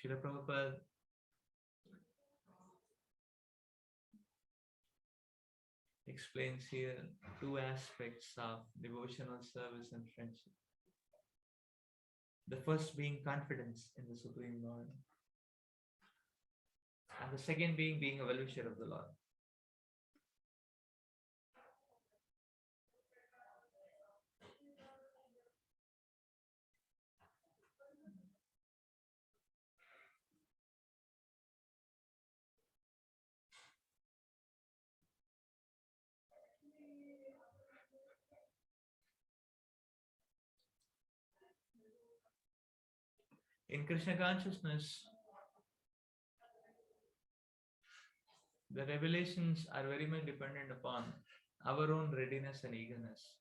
Srila Prabhupada explains here two aspects of devotional service and friendship. The first being confidence in the Supreme Lord, and the second being a well-wisher of the Lord. In Krishna consciousness, the revelations are very much dependent upon our own readiness and eagerness.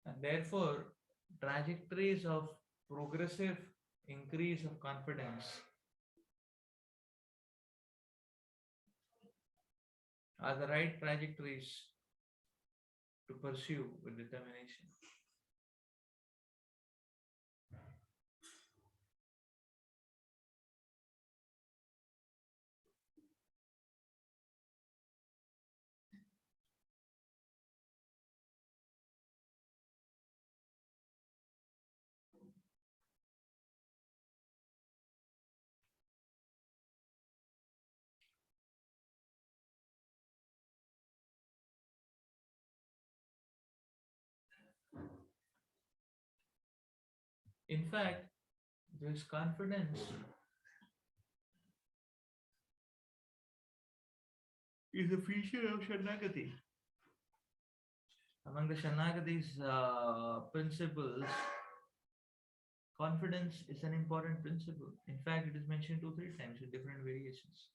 And therefore, trajectories of progressive increase of confidence are the right trajectories to pursue with determination. In fact, this confidence is a feature of Sharanagati. Among the Sharanagati's principles, confidence is an important principle. In fact, it is mentioned 2-3 times in different variations.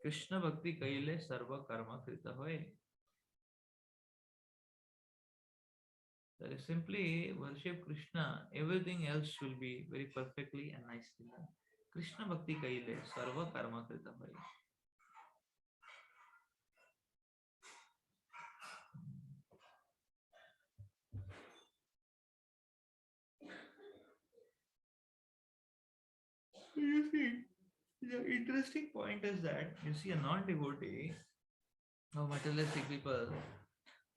Krishna Bhakti Kaile Sarva Karma Krita Hoy. That is simply worship Krishna, everything else will be very perfectly and nicely done. Krishna Bhakti Kaile Sarva Karma Krita Hoy. You see, the interesting point is that you see a non-devotee or materialistic people,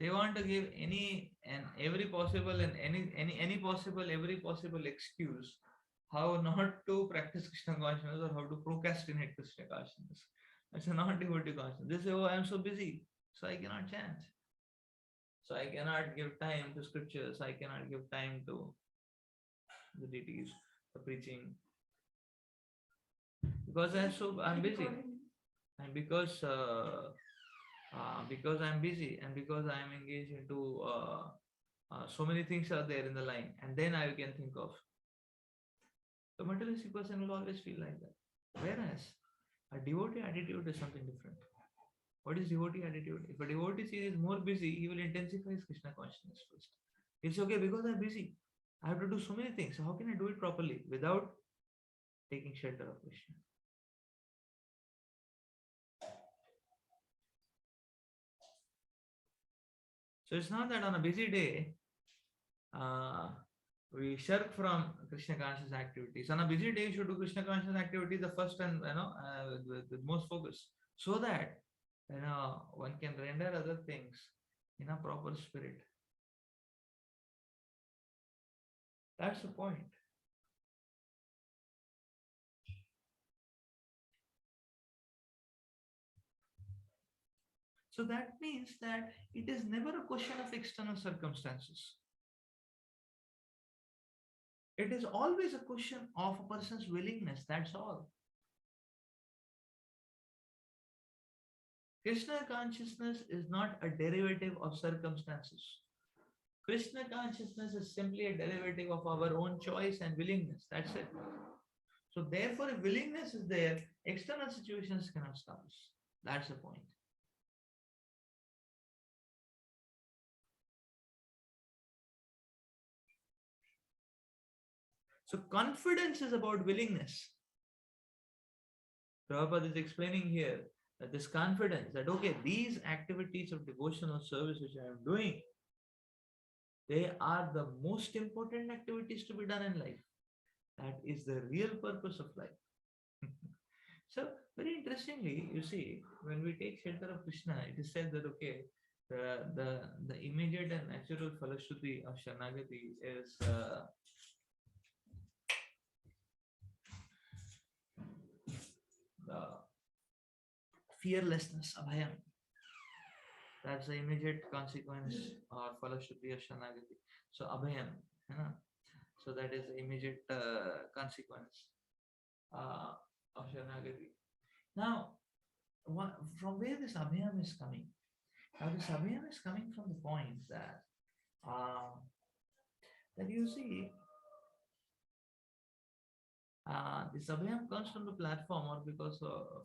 they want to give any and every possible and any possible every possible excuse how not to practice Krishna consciousness or how to procrastinate Krishna consciousness. That's a non-devotee consciousness. They say, "Oh, I am so busy, so I cannot chant. So I cannot give time to scriptures. I cannot give time to the deities, the preaching, because I'm busy, and because I'm busy and because I'm engaged into so many things are there in the line, and then I can think of." The materialistic person will always feel like that. Whereas a devotee attitude is something different. What is devotee attitude? If a devotee is more busy, he will intensify his Krishna consciousness first. It's okay because I'm busy. I have to do so many things. So how can I do it properly without taking shelter of Krishna? So it's not that on a busy day, we shirk from Krishna conscious activities. On a busy day, you should do Krishna conscious activities the first and with most focus, so that one can render other things in a proper spirit. That's the point. So that means that it is never a question of external circumstances. It is always a question of a person's willingness. That's all. Krishna consciousness is not a derivative of circumstances. Krishna consciousness is simply a derivative of our own choice and willingness. That's it. So therefore, if willingness is there, external situations cannot stop us. That's the point. So confidence is about willingness. Prabhupada is explaining here this confidence that okay, these activities of devotional service which I am doing, they are the most important activities to be done in life. That is the real purpose of life. So, very interestingly, you see, when we take shelter of Krishna, it is said that okay, the immediate and natural falashruti of Sharnagati is the fearlessness, abhayam. That's the immediate consequence or falashruti of Sharnagati. So, abhayam, you know, so that is the immediate consequence of Sharnagati. Now, from where this abhayam is coming? Now, this abhayam is coming from the point uh, that you see, this abhayam comes from the platform or because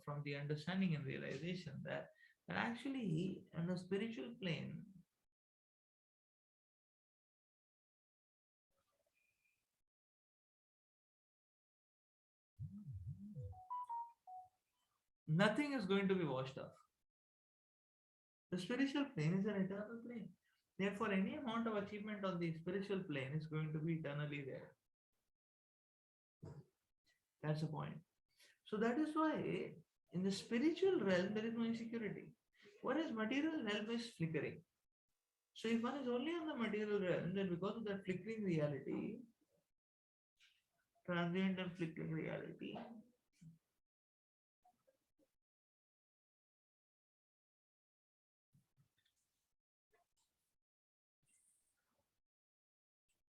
from the understanding and realization that actually on the spiritual plane, nothing is going to be washed off. The spiritual plane is an eternal plane. Therefore, any amount of achievement on the spiritual plane is going to be eternally there. That's the point. So that is why in the spiritual realm there is no insecurity. Whereas material realm is flickering. So if one is only on the material realm, then because of that flickering reality, transient and flickering reality,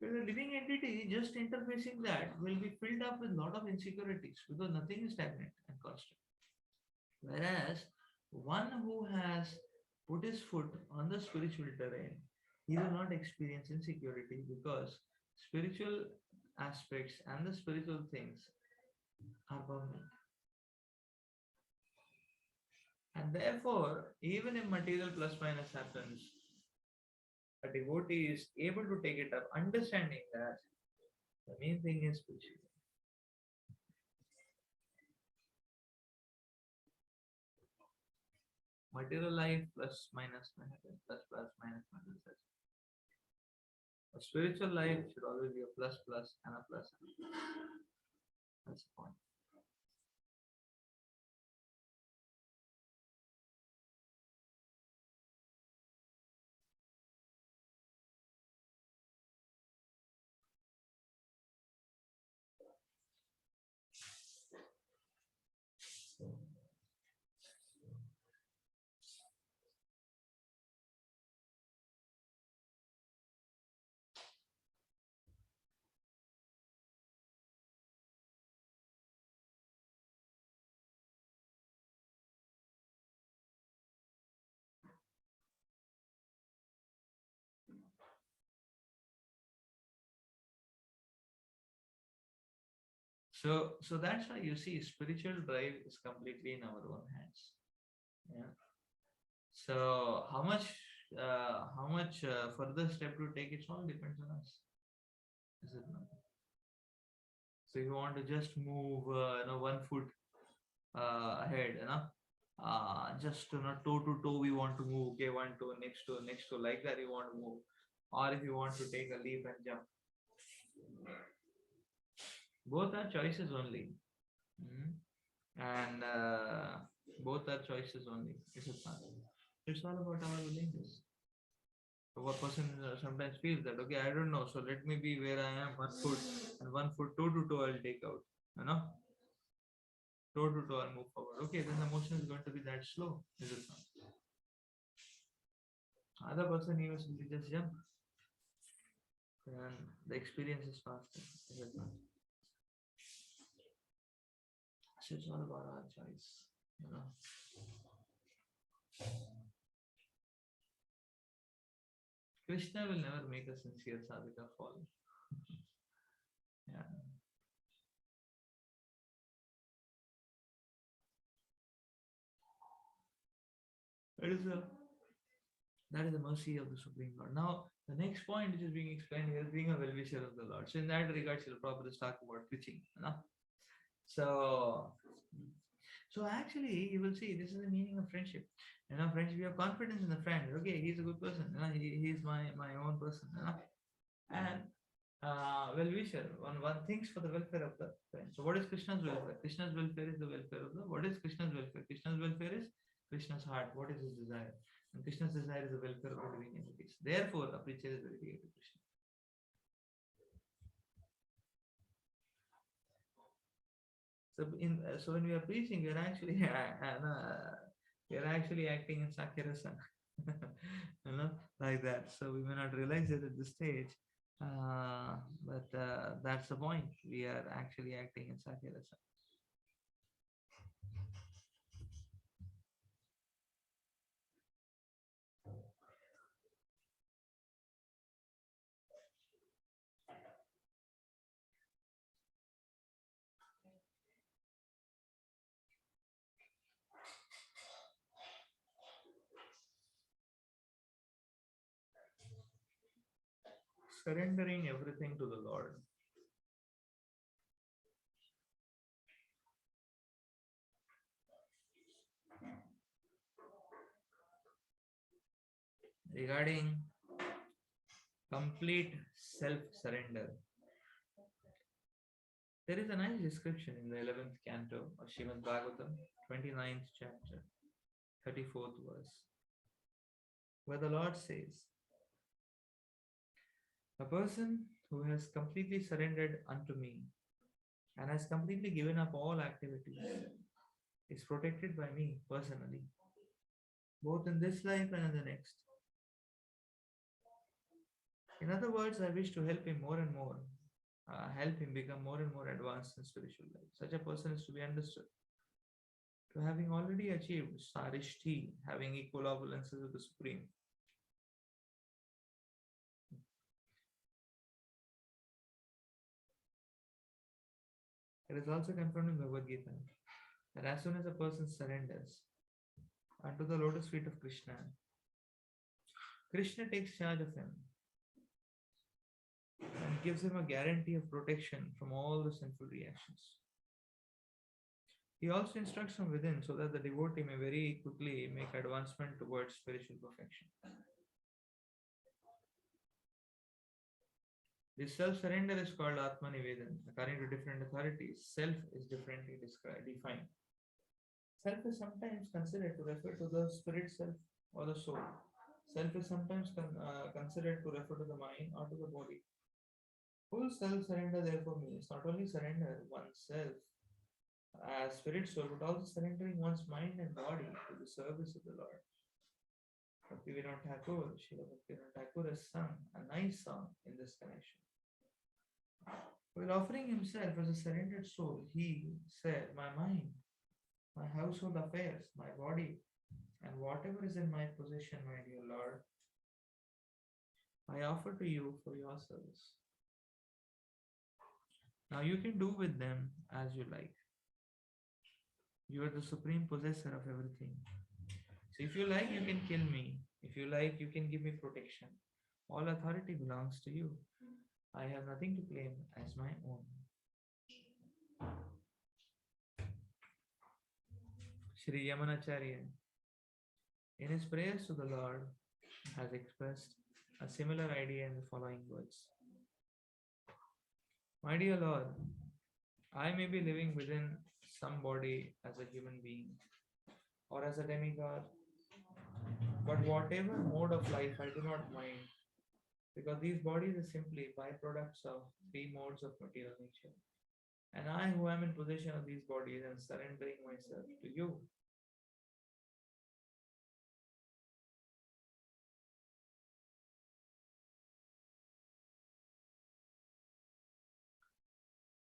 the living entity just interfacing that will be filled up with a lot of insecurities because nothing is stagnant and constant. Whereas one who has put his foot on the spiritual terrain, he will not experience insecurity because spiritual aspects and the spiritual things are permanent. And therefore, even if material plus minus happens, a devotee is able to take it up, understanding that the main thing is spiritual. Material life plus minus plus plus minus minus. A spiritual life should always be a plus plus and a plus. That's the point. So that's why you see spiritual drive is completely in our own hands. Yeah. So how much further step to take, it all depends on us. Is it not? So if you want to just move, 1 foot ahead, just toe to toe, we want to move. Okay, one toe, next toe, like that you want to move. Or if you want to take a leap and jump, both are choices only. Mhm. And both are choices only. Is it not? It's all about our willingness. So what person sometimes feels that okay, I don't know, so let me be where I am, 1 foot and 1 foot toe to toe I'll take out. You know, toe to toe I'll move forward. Okay, then the motion is going to be that slow. Is it not? Other person he will simply just jump, and the experience is faster. Is it not? So it's all about our choice. You know. Krishna will never make a sincere sadhaka fall. Yeah. That is the mercy of the Supreme Lord. Now, the next point which is being explained here is being a well-wisher of the Lord. So, in that regard, Srila Prabhupada is talking about preaching. You know? So, So actually, you will see this is the meaning of friendship. Friendship, you have confidence in the friend. Okay, he's a good person. He's my own person. And well-wisher. One thinks for the welfare of the friend. So what is Krishna's welfare? Krishna's welfare is the welfare of the. What is Krishna's welfare? Krishna's welfare is Krishna's heart. What is his desire? And Krishna's desire is the welfare of the living entities. Therefore, a preacher is very dear to Krishna. So when we are preaching, we are actually we are actually acting in Sakyarasa, like that. So we may not realize it at this stage, but that's the point. We are actually acting in Sakyarasa. Surrendering everything to the Lord. Regarding complete self-surrender, there is a nice description in the 11th canto of Srimad Bhagavatam, 29th chapter, 34th verse, where the Lord says, a person who has completely surrendered unto me and has completely given up all activities is protected by me personally, both in this life and in the next. In other words, I wish to help him more and more, help him become more and more advanced in spiritual life. Such a person is to be understood to having already achieved Sarishti, having equal opulences with the Supreme. It is also confirmed in Bhagavad Gita that as soon as a person surrenders unto the lotus feet of Krishna, Krishna takes charge of him and gives him a guarantee of protection from all the sinful reactions. He also instructs from within so that the devotee may very quickly make advancement towards spiritual perfection. This self-surrender is called Atma Nivedan. According to different authorities, self is differently defined. Self is sometimes considered to refer to the spirit self or the soul. Self is sometimes considered to refer to the mind or to the body. Full self-surrender therefore means not only surrender oneself as spirit soul, but also surrendering one's mind and body to the service of the Lord. Bhaktivinoda Thakur, Srila Bhaktivinoda Thakur has sung a nice song in this connection. While offering himself as a surrendered soul, he said, my mind, my household affairs, my body, and whatever is in my possession, my dear Lord, I offer to you for your service. Now you can do with them as you like. You are the supreme possessor of everything. So if you like, you can kill me. If you like, you can give me protection. All authority belongs to you. I have nothing to claim as my own. Sri Yamanacharya, in his prayers to the Lord, has expressed a similar idea in the following words. My dear Lord, I may be living within some body as a human being or as a demigod, but whatever mode of life I do not mind, because these bodies are simply byproducts of three modes of material nature. And I, who am in possession of these bodies, am surrendering myself to you.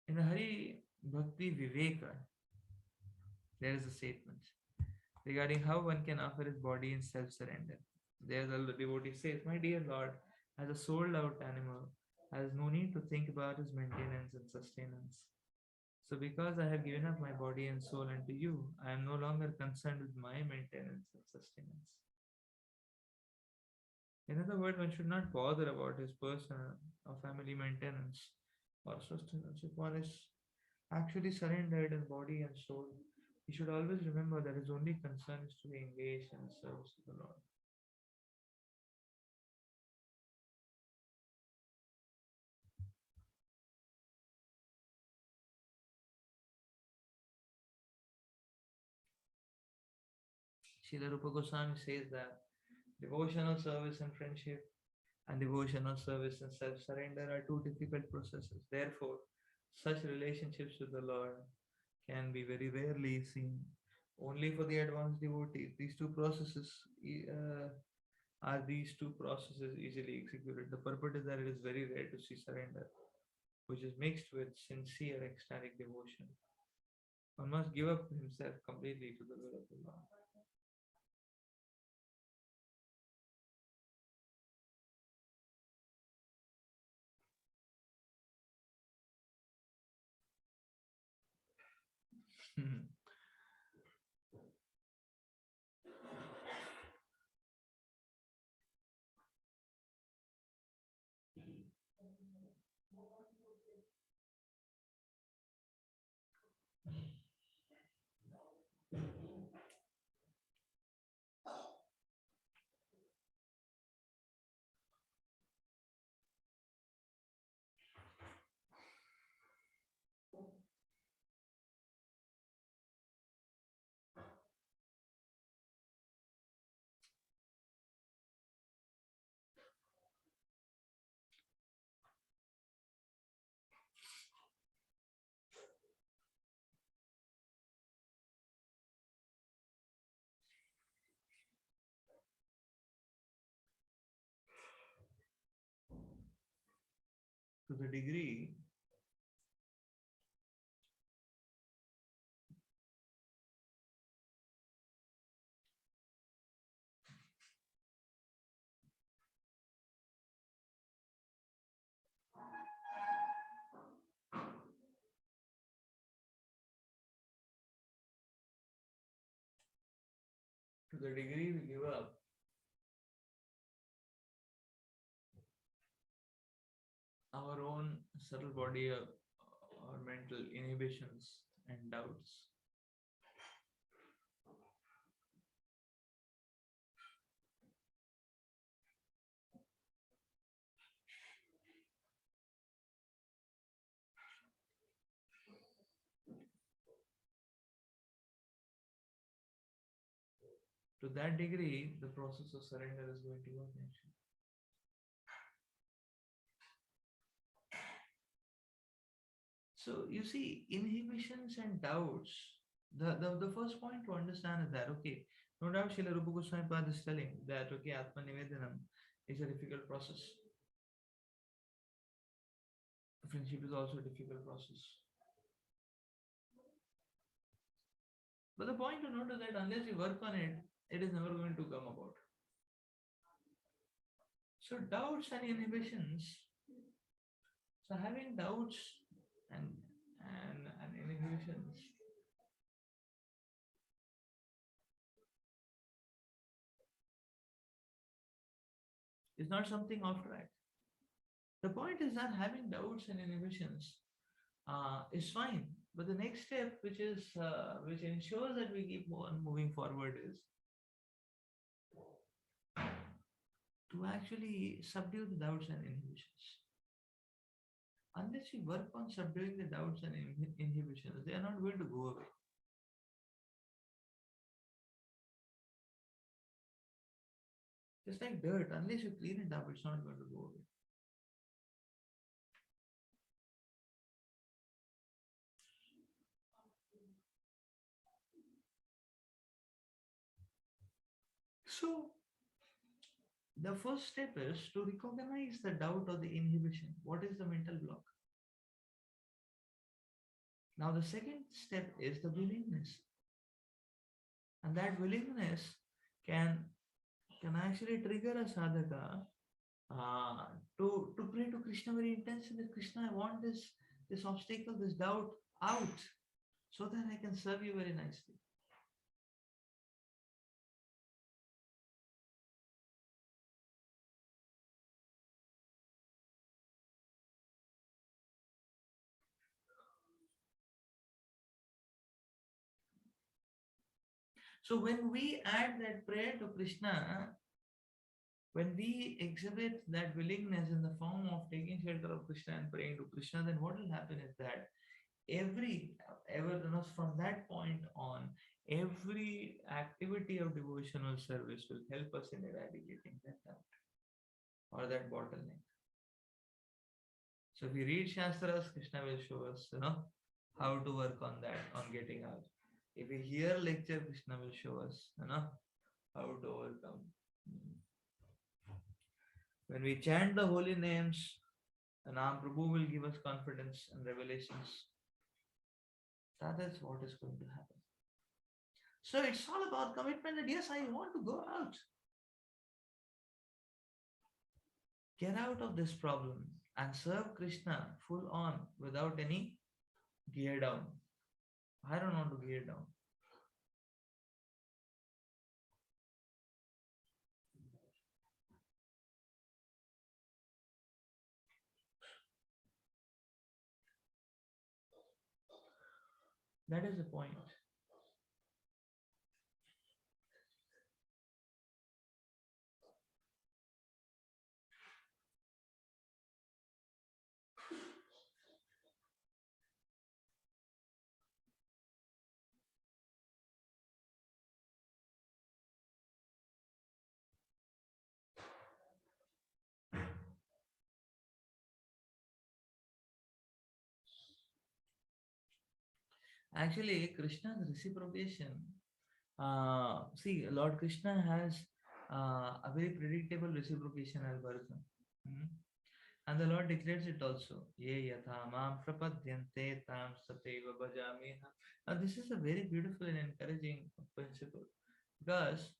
In the Hari Bhakti Viveka, there is a statement regarding how one can offer his body in self surrender. There, the devotee says, my dear Lord, as a sold out animal, has no need to think about his maintenance and sustenance. So, because I have given up my body and soul unto you, I am no longer concerned with my maintenance and sustenance. In other words, one should not bother about his personal or family maintenance or sustenance. If one is actually surrendered in body and soul, He should always remember that his only concern is to be engaged in the service of the Lord. Srila Rupa Goswami says that devotional service and friendship and devotional service and self surrender are two difficult processes. Therefore, such relationships with the Lord can be very rarely seen. Only for the advanced devotees, these two processes easily executed. The purport is that it is very rare to see surrender, which is mixed with sincere ecstatic devotion. One must give up himself completely to the will of the Lord. To the degree we give up our own subtle body or mental inhibitions and doubts, to that degree, the process of surrender is going to work actually. So you see, inhibitions and doubts. The first point to understand is that okay, no doubt Srila Rupa Goswami Pad is telling that okay, Atma Nivedanam is a difficult process. Friendship is also a difficult process. But the point to note is that unless you work on it, it is never going to come about. So doubts and inhibitions. So having doubts and and inhibitions is not something abstract. The point is that having doubts and inhibitions is fine, but the next step, which ensures that we keep on moving forward, is to actually subdue the doubts and inhibitions. Unless you work on subduing the doubts and inhibitions, they are not going to go away. Just like dirt, unless you clean it up, it's not going to go away. So, the first step is to recognize the doubt or the inhibition. What is the mental block? Now, the second step is the willingness. And that willingness can, can actually trigger a sadhaka uh, to pray to Krishna very intensely. That Krishna, I want this obstacle, this doubt out so that I can serve you very nicely. So when we add that prayer to Krishna, when we exhibit that willingness in the form of taking shelter of Krishna and praying to Krishna, then what will happen is that every ever from that point on, every activity of devotional service will help us in eradicating that doubt or that bottleneck. So if we read Shastras, Krishna will show us, how to work on that, on getting out. If we hear lecture, Krishna will show us, how to overcome. When we chant the holy names, the Nam Prabhu will give us confidence and revelations. That is what is going to happen. So it's all about commitment that yes, I want to go out. Get out of this problem and serve Krishna full on without any gear down. I don't want to gear down. That is the point. Actually, Krishna's reciprocation. See, Lord Krishna has a very predictable reciprocation algorithm. Mhm. And the Lord declares it also. Ye yatha mam prapadyante tam sateva bhajamiha. Now, this is a very beautiful and encouraging principle because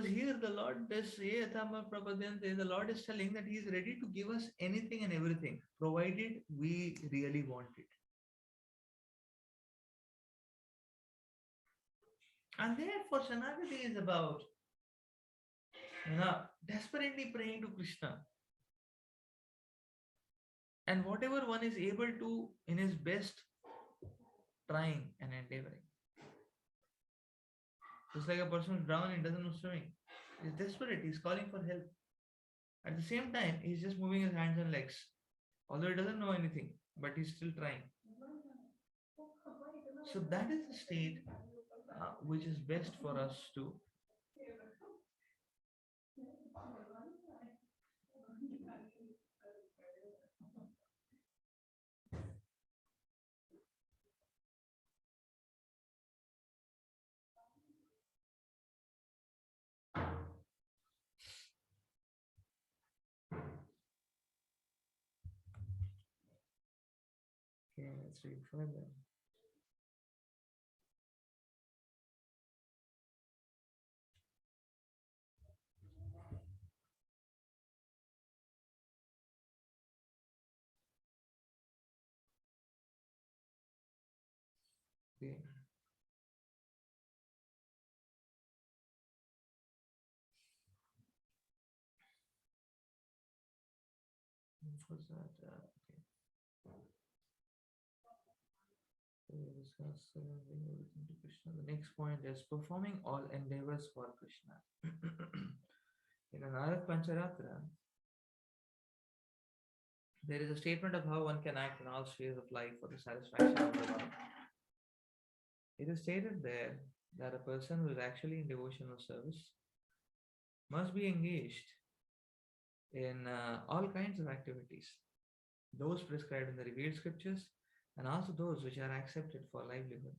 here the Lord does Ye yatha mam prapadyante. The Lord is telling that He is ready to give us anything and everything, provided we really want it. And therefore, Shanagati is about desperately praying to Krishna. And whatever one is able to in his best, trying and endeavoring. Just like a person who's drowning doesn't know swimming. He's desperate, he's calling for help. At the same time, he's just moving his hands and legs. Although he doesn't know anything, but he's still trying. So that is the state which is best for us to. Okay, let's read further. Okay. What's that? Okay. So we discuss bring everything to Krishna. The next point is performing all endeavors for Krishna. In Narak Pancharatra, there is a statement of how one can act in all spheres of life for the satisfaction of the Lord. It is stated there that a person who is actually in devotional service must be engaged in all kinds of activities, those prescribed in the revealed scriptures and also those which are accepted for livelihood.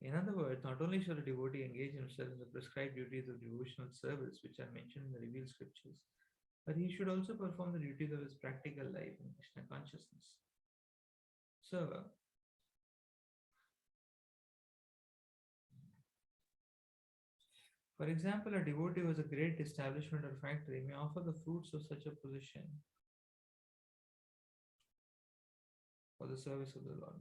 In other words, not only should a devotee engage himself in the prescribed duties of devotional service which are mentioned in the revealed scriptures, but he should also perform the duties of his practical life in Krishna consciousness. So, for example, a devotee who has a great establishment or factory may offer the fruits of such a position for the service of the Lord.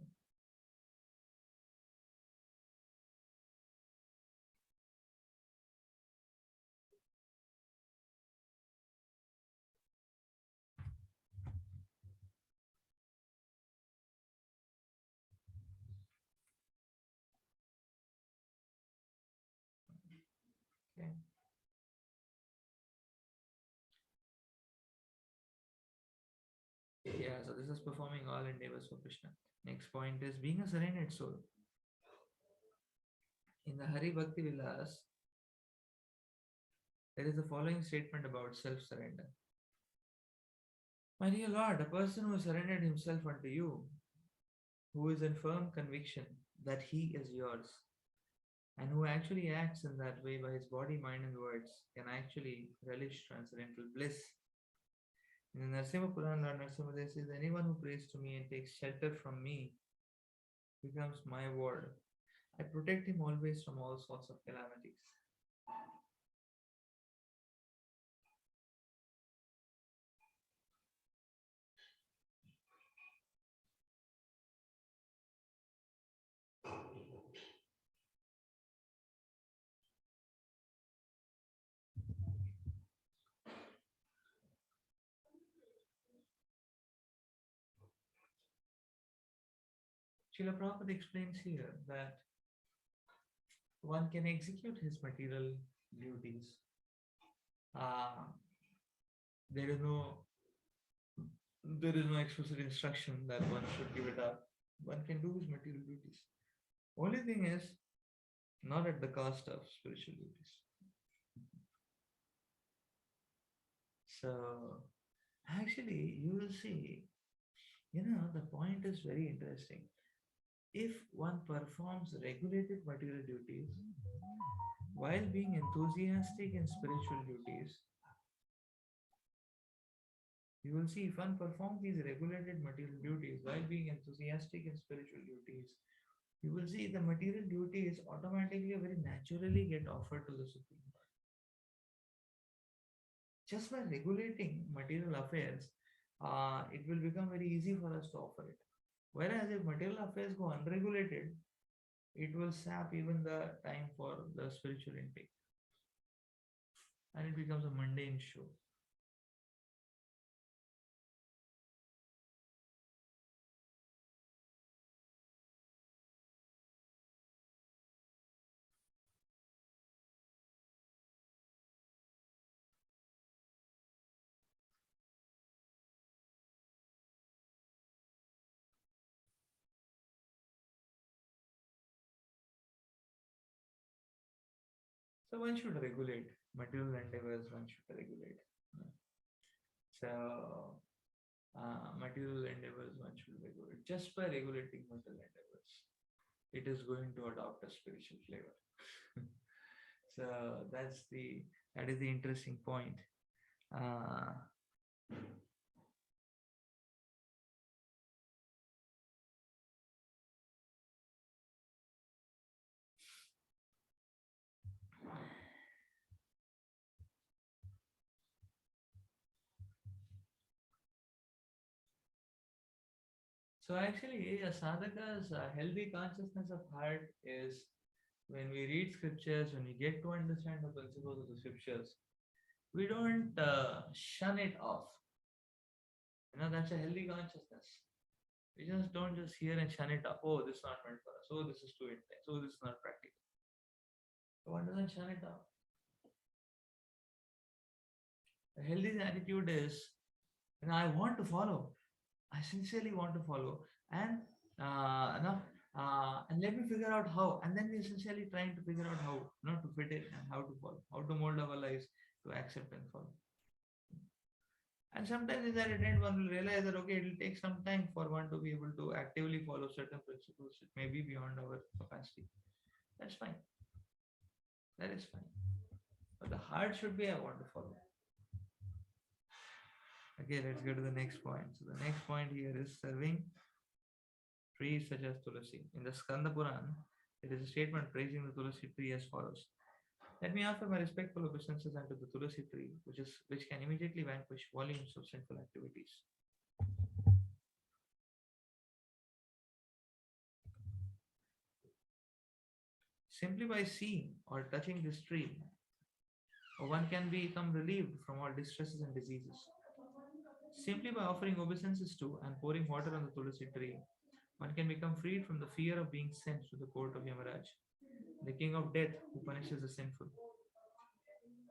thus performing all endeavors for Krishna. Next point is being a serenade soul. In the Hari Bhakti Vilas, there is the following statement about self surrender. My dear Lord, a person who surrendered himself unto you, who is in firm conviction that he is yours, and who actually acts in that way by his body, mind, and words, can actually relish transcendental bliss. In the Narasimha Purana, Lord Narasimha says, anyone who prays to me and takes shelter from me becomes my ward. I protect him always from all sorts of calamities. Srila Prabhupada explains here that one can execute his material duties. Uh, there is no explicit instruction that one should give it up. One can do his material duties. Only thing is, not at the cost of spiritual duties. So, actually, you will see, the point is very interesting. If one performs regulated material duties while being enthusiastic in spiritual duties, you will see if one performs these regulated material duties while being enthusiastic in spiritual duties, you will see the material duties automatically, very naturally get offered to the Supreme Lord. Just by regulating material affairs, it will become very easy for us to offer it. Whereas if material affairs go unregulated, it will sap even the time for the spiritual intake. And it becomes a mundane show. So one should regulate material endeavors, one should regulate. So material endeavors one should regulate. Just by regulating material endeavors, it is going to adopt a spiritual flavor. So that is the interesting point. So actually, a sadhaka's healthy consciousness of heart is when we read scriptures, when we get to understand the principles of the scriptures, we don't shun it off. That's a healthy consciousness. We just don't just hear and shun it off. Oh, this is not meant for us. Oh, this is too intense. Oh, this is not practical. So one doesn't shun it off. A healthy attitude is, I want to follow. I sincerely want to follow, and and let me figure out how. And then we're essentially trying to figure out how, to fit in and how to follow, how to mold our lives to accept and follow. And sometimes in that attempt, one will realize that okay, it will take some time for one to be able to actively follow certain principles. It may be beyond our capacity. That's fine. That is fine. But the heart should be, I want to follow. Okay, let's go to the next point. So the next point here is serving trees such as Tulasi. In the Skanda Puran, there is a statement praising the Tulasi tree as follows. Let me offer my respectful obeisances unto the Tulasi tree, which can immediately vanquish volumes of sinful activities. Simply by seeing or touching this tree, one can become relieved from all distresses and diseases. Simply by offering obeisances to and pouring water on the Tulasi tree, one can become freed from the fear of being sent to the court of Yamaraj, the king of death who punishes the sinful.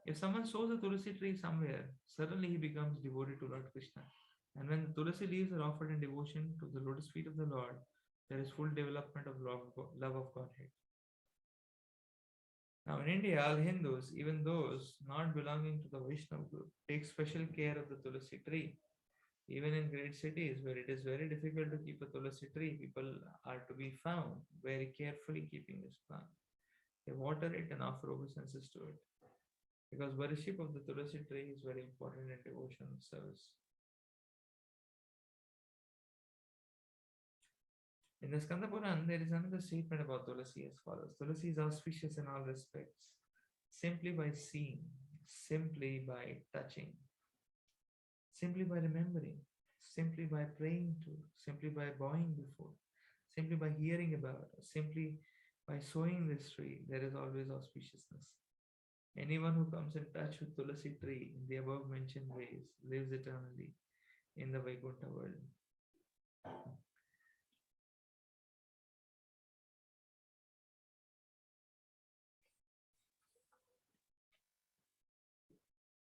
If someone sows a Tulasi tree somewhere, certainly he becomes devoted to Lord Krishna. And when the tulasi leaves are offered in devotion to the lotus feet of the Lord, there is full development of love of Godhead. Now, in India, all Hindus, even those not belonging to the Vaishnava group, take special care of the tulasi tree. Even in great cities where it is very difficult to keep a tulasi tree, people are to be found very carefully keeping this plant. They water it and offer obeisances to it because worship of the tulasi tree is very important in devotional service. In the Skanda Puran, there is another statement about Tulasi as follows: Tulasi is auspicious in all respects, simply by seeing, simply by touching, simply by remembering, simply by praying to, simply by bowing before, simply by hearing about, simply by sowing this tree, there is always auspiciousness. Anyone who comes in touch with Tulasi tree in the above mentioned ways lives eternally in the Vaikuntha world.